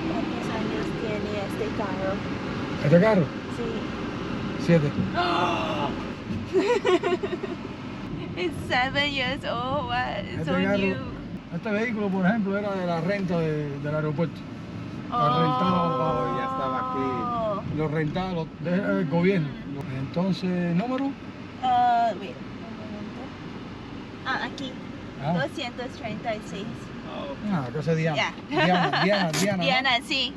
¿Cuántos años tiene este carro? ¿Este carro? Sí. 7. It's 7 years old. What? It's so new. Este vehículo, por ejemplo, era de la renta del aeropuerto. Oh, ya estaba aquí. Lo rentaba del gobierno. Entonces, número. Wait, un momento. Aquí. 236. Cosa de Diana. Yeah. Diana. Diana, sí.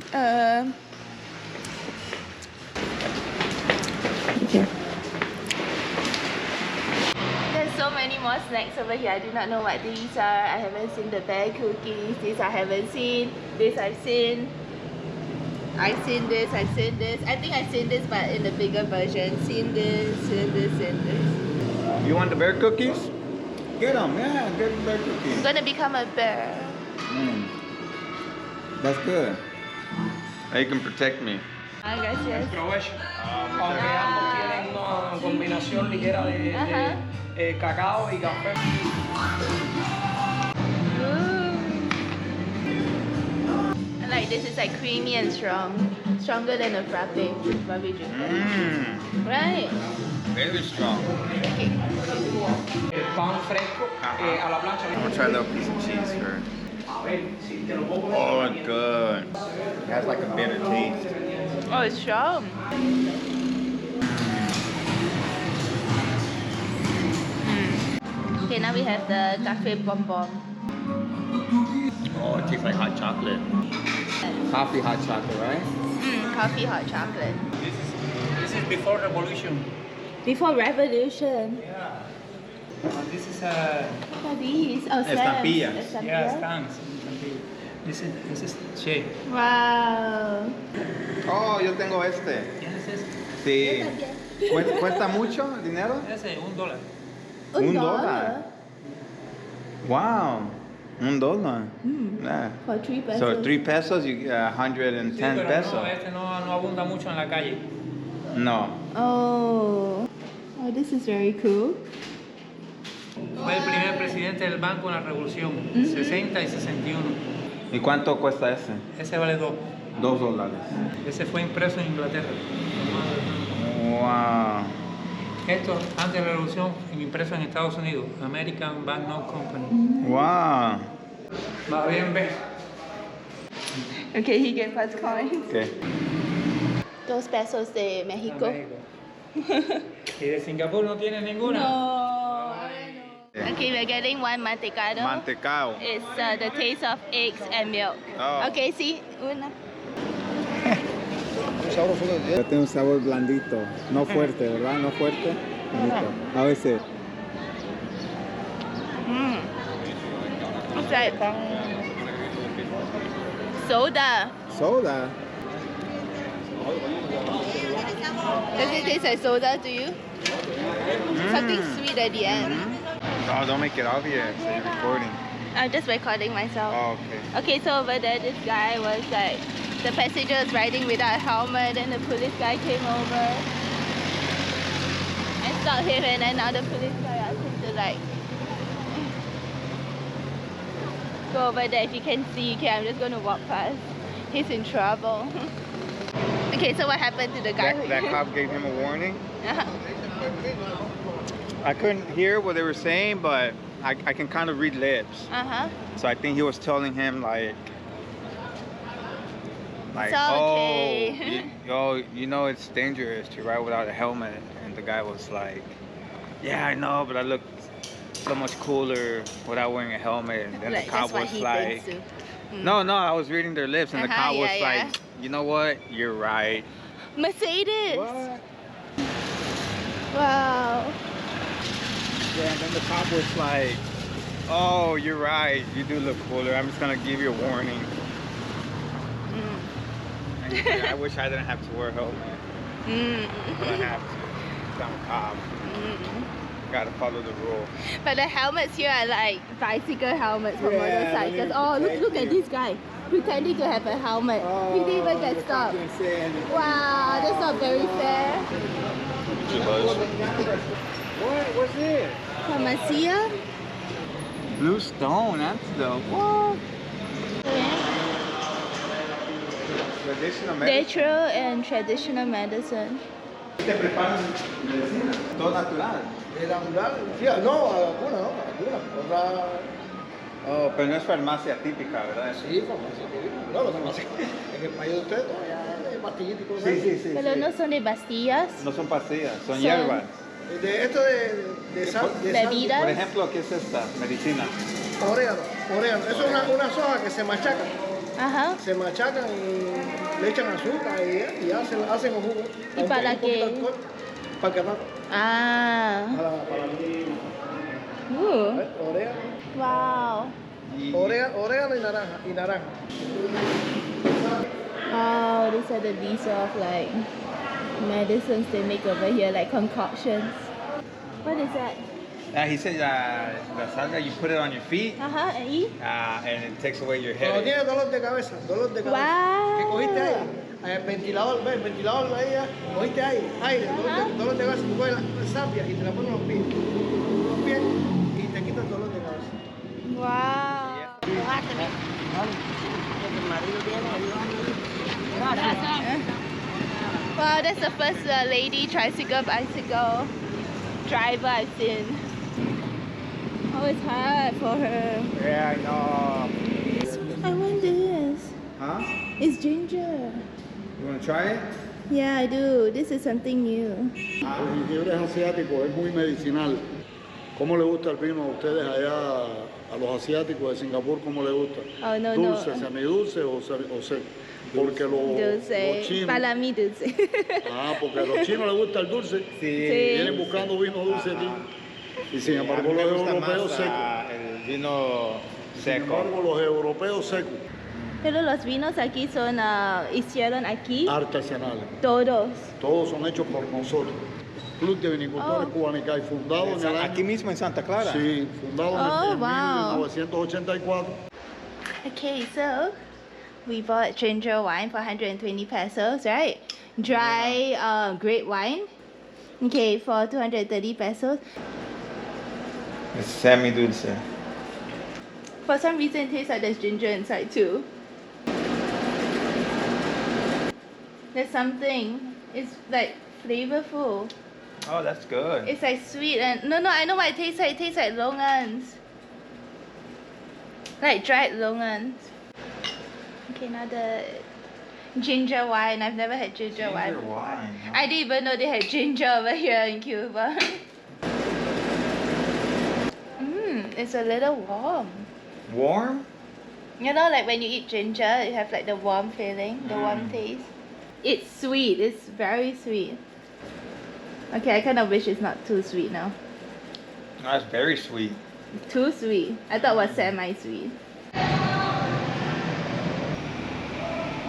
There's so many more snacks over here. I do not know what these are. I haven't seen the bear cookies. These I haven't seen. This I've seen. I've seen this. I think I've seen this, but in the bigger version. Seen this. You want the bear cookies? Get them, yeah, get the bear cookies. I'm gonna become a bear. That's good. Now you can protect me. Ay, gracias. Provecho. Aunque ambos tienen una combinación ligera de cacao y café. And like this is like creamy and strong. Stronger than a frappe. Beverages. Right? Very strong. Okay. Pan fresco a la plancha. I'm gonna try a little piece of cheese first. Oh, good. It has like a bitter taste. Oh, it's strong. Okay, now we have the cafe bonbon. Oh, it tastes like hot chocolate. Coffee hot chocolate, right? Coffee hot chocolate. This is before revolution. Before revolution. Yeah. This is What are these? Oh, Estampillas. stamps. yeah, stamps. This is shape. Wow. Oh, yo tengo este. ¿Tienes ese? Sí. ¿Cuesta mucho dinero? Ese, $1. $1. Wow. $1. Yeah. For 3 pesos. So 3 pesos, you get 110 Sí, pero pesos. no, este no abunda mucho en la calle. No. Oh, this is very cool. Fue el primer presidente del banco en la revolución, 60 y 61. ¿Y cuánto cuesta ese? Ese vale $2. $2. Ese fue impreso en Inglaterra. Wow. Esto, antes de la revolución, impreso en Estados Unidos, American Banknote Company. Wow. Va bien, ve. Okay, he gave us coins. ¿Qué? 2 pesos de México. ¿Y de Singapur no tiene ninguna? No. Okay, we're getting one mantecado. Mantecao. It's the taste of eggs and milk. Oh. Okay, sí, una. Tiene un sabor blandito, no fuerte, ¿verdad? No fuerte. Blandito. A veces. It's like soda. Soda. Does it taste like soda to you? Something sweet at the end. Oh, don't make it obvious. You're recording. I'm just recording myself. Oh, okay. Okay, so over there, this guy was like, the passenger was riding without a helmet, and the police guy came over and stopped him, and then now the police guy asked him to like go over there. If you can see, okay, I'm just gonna walk past. He's in trouble. Okay, so what happened to the guy? That cop gave him a warning. I couldn't hear what they were saying, but I can kind of read lips. So I think he was telling him like It's okay. you know it's dangerous to ride without a helmet. And the guy was like, yeah, I know, but I look so much cooler without wearing a helmet. And then Like, the cop that's what was he like, thinks too. no, I was reading their lips, and the cop was yeah. like, you know what, you're right. Mercedes. What? Wow. Yeah, and then the cop was like, oh, you're right, you do look cooler, I'm just gonna give you a warning. And he's like, I wish I didn't have to wear a helmet, but I have to, 'cause I'm a cop. Gotta follow the rule. But the helmets here are like bicycle helmets for Yeah, motorcycles. really Oh, look at protect you. this guy pretending to have a helmet. He didn't even get stopped. Wow, that's not very fair. What? What's this? Pharmacia? Blue stone, that's dope. What? Traditional medicine. Natural and traditional medicine. Te preparan medicina, todo natural. natural, sí, no, alguna, no, alguna. Otra, Oh, pero no es farmacia típica, ¿verdad? sí, farmacia, no, lo farmacia. En el país de ustedes todavía hay pastillitas y cosas Sí, así. sí, sí. Pero sí. no son de pastillas. No son pastillas, son Son- hierbas. De esto de sal, Bebidas. Por ejemplo, ¿qué es esta medicina? Orégano, orégano. Eso es una soja que se machaca. Ajá. Se machacan y le echan azúcar y hacen un jugo. ¿Y Un para poquito qué? de alcohol, para el catarro. Ah. Orégano. Wow. Orégano y naranja. Oh, these are the leaves of like medicines they make over here, like concoctions. What is that? He said la salga, you put it on your feet Ajá, ¿y? and it takes away your Cuando headache. tienes dolor de cabeza, Wow. que cogiste aire, el ventilador, ve, el ventilador ahí, cogiste aire, dolor de cabeza, tú coges la sapia y te la pones en los pies y te quita el dolor de cabeza. Wow. Wow, that's the first lady tricycle bicycle driver I've seen. Oh, it's hard for her. Yeah, I know. I want this. Huh? It's ginger. You want to try it? Yeah, I do. This is something new. El jengibre es asiático, es muy medicinal. ¿Cómo le gusta el vino a ustedes allá, a los asiáticos de Singapur? ¿Cómo le gusta? Oh, no, ¿Dulce, no. semidulce o seco? Porque los Dulce. chinos... Para mí, dulce. Porque a los chinos les gusta el dulce. Sí. Vienen buscando vino dulce aquí. Y sin A embargo mí me los gusta europeos más secos. el vino Sin seco. embargo los europeos secos. Pero los vinos aquí son, hicieron aquí, Artesanales. todos. Todos son hechos por nosotros. Club de Vinicultores Oh. Cubanicay, fundado en el año... Aquí mismo en Santa Clara. Sí, fundado Oh, en wow. 1984. Okay, so we bought ginger wine for 120 pesos, right? Dry grape wine, okay, for 230 pesos. Es semi-dulce. For some reason, it tastes like there's ginger inside too. There's something. It's like flavorful. Oh, that's good. It's like sweet and no, I know what it tastes like. It tastes like longans, like dried longans. Okay, now the ginger wine. I've never had ginger wine. wine. I didn't even know they had ginger over here in Cuba. It's a little warm. Warm? You know, like when you eat ginger, you have like the warm feeling, the warm taste. It's sweet. It's very sweet. Okay, I kind of wish it's not too sweet now. That's very sweet. Too sweet. I thought it was semi-sweet.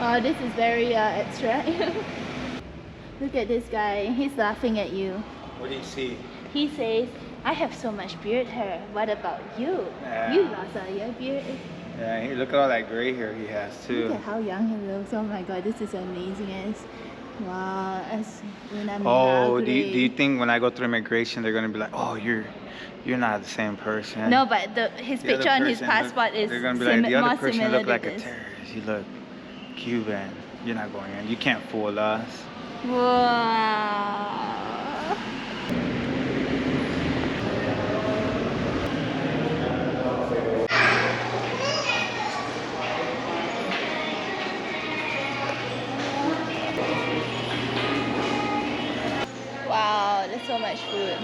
Oh, this is very extra. Look at this guy. He's laughing at you. What do you see? He says, I have so much beard hair. What about you? Yeah. You lost all your beard. Yeah, here, look at all that gray hair he has too. Look at how young he looks. Oh my god, this is amazing. Wow, es una Oh, do milagre. you think when I go through immigration they're gonna be like, oh, you're not the same person? No, but his The other picture on his person passport is they're gonna be like, the more other person similar look to like a this. terrorist. You look Cuban. You're not going in. You can't fool us. Wow. Wow, there's so much food.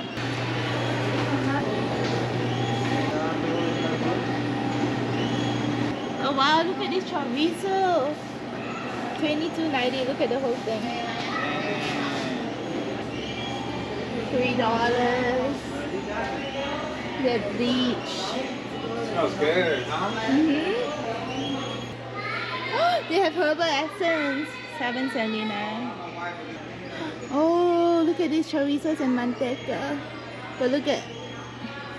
Oh wow, look at this chorizo. $22.90. Look at the whole thing. $3. The bleach. Smells good, huh? They have herbal essence. $7.79. Oh, look at these chorizos and manteca. But look at,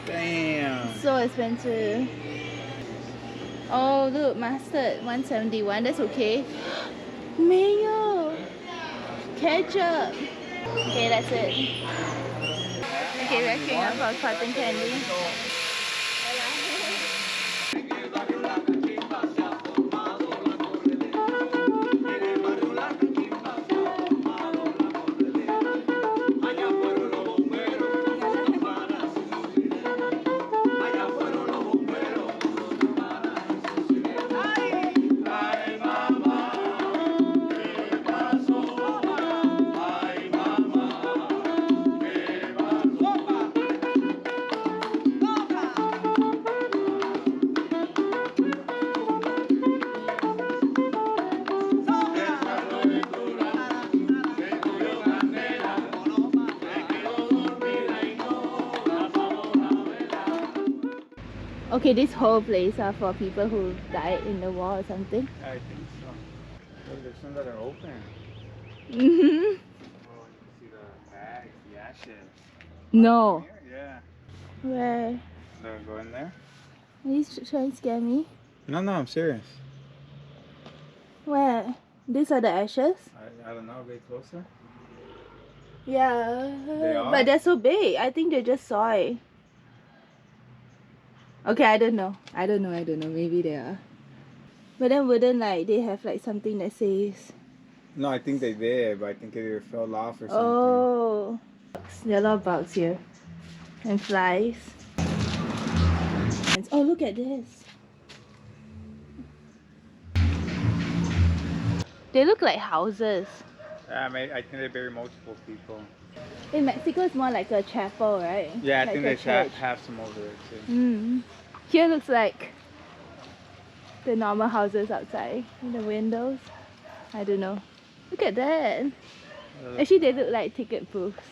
Damn. so expensive. Oh, look, mustard, $1.71. That's okay. Mayo, ketchup. Okay, that's it. Okay, we're queuing up for cotton candy. Okay, this whole place are for people who died in the war or something. I think so. Look, there's some that are open. Mm-hmm. Oh, you can see the bags, the ashes. No. Yeah. Where? So go in there. Are you trying to scare me? No, I'm serious. Where? These are the ashes? I don't know, get closer. Yeah. They are? But they're so big. I think they're just soy. Okay, I don't know. Maybe they are. But then wouldn't like they have like something that says... No, I think they did, but I think it either fell off or something. Oh. There are a lot of bugs here. And flies. And, oh, look at this. They look like houses. Yeah, I think they bury multiple people. In Mexico, it's more like a chapel, right? Yeah, I like think a they church. have some over there too. Mm. Here looks like the normal houses outside. In the windows. I don't know. Look at that. Actually, they look like ticket booths.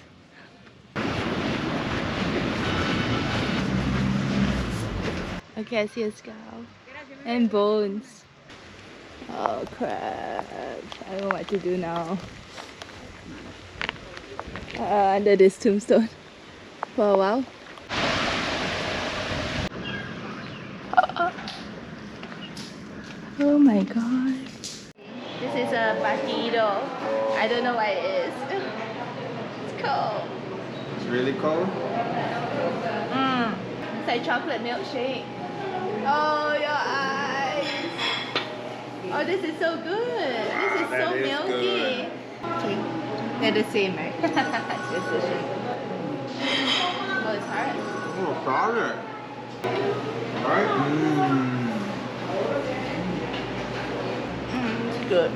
Okay, I see a skull. And bones. Oh crap. I don't know what to do now. Under this tombstone for a while. Oh my god. This is a batido. I don't know what it is. It's cold. It's really cold. It's like chocolate milkshake. Oh, your eyes. Oh, this is so good. This is so milky. Okay. They're the same, right? Just the shape. Oh, it's hard. Oh, solid. Right? It's good.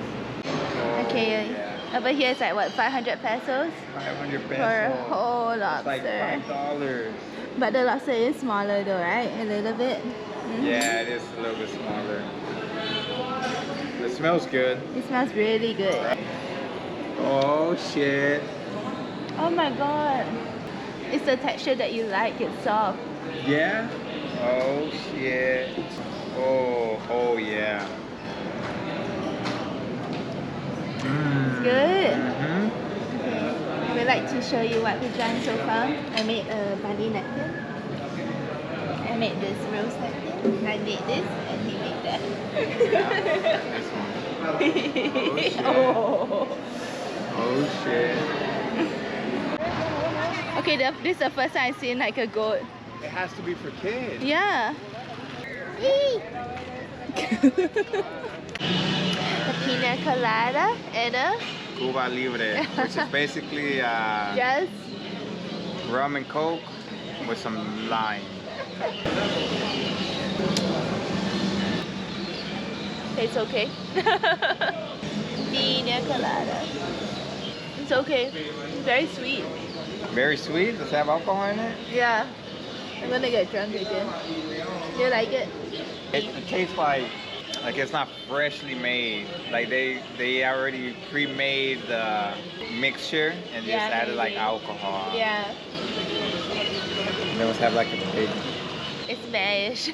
Oh, Okay, yeah. over here it's like what, 500 pesos? 500 pesos. For a whole It's lobster. like $5. But the lobster is smaller though, right? A little bit. Yeah, it is a little bit smaller. It smells good. It smells really good. Oh shit. Oh my god. It's the texture that you like, it's soft. Yeah? Oh shit. Oh yeah. It's good. Mm-hmm. Okay. We'd like to show you what we've done so far. I made a bunny napkin. I made this rose napkin. I made this and he made that. This one. Oh shit. Okay, this is the first time I've seen like a goat. It has to be for kids. Yeah. A pina colada and a Cuba Libre, which is basically just rum and coke with some lime. It's okay. Pina colada. It's okay. It's very sweet. Very sweet. Does it have alcohol in it? Yeah. I'm gonna get drunk again. You like it? It tastes like it's not freshly made. Like they already pre-made the mixture and just added like alcohol. Yeah. They must have like a big. It's mash.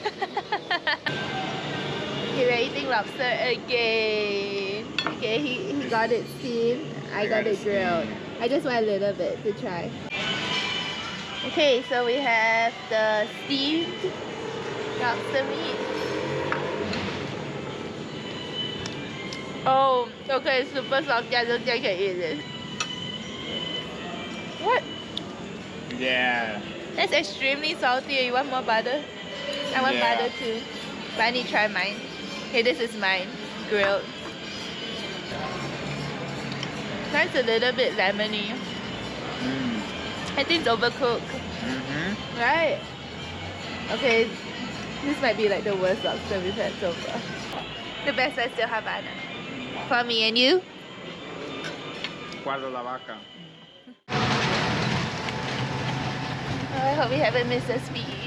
Okay, we're eating lobster again. Okay, he got it steamed. I got it grilled. I just want a little bit to try. Okay, so we have the steamed lobster meat. Oh, okay, super salty. I don't think I can eat this. What? Yeah. That's extremely salty. You want more butter? I want butter too. But I need to try mine. Okay, this is mine. Grilled. That's a little bit lemony. I think it's overcooked. Mm-hmm. Right? Okay, this might be like the worst lobster we've had so far. The best is still Havana. For me and you? Guarda la vaca. Oh, I hope we haven't missed a speed.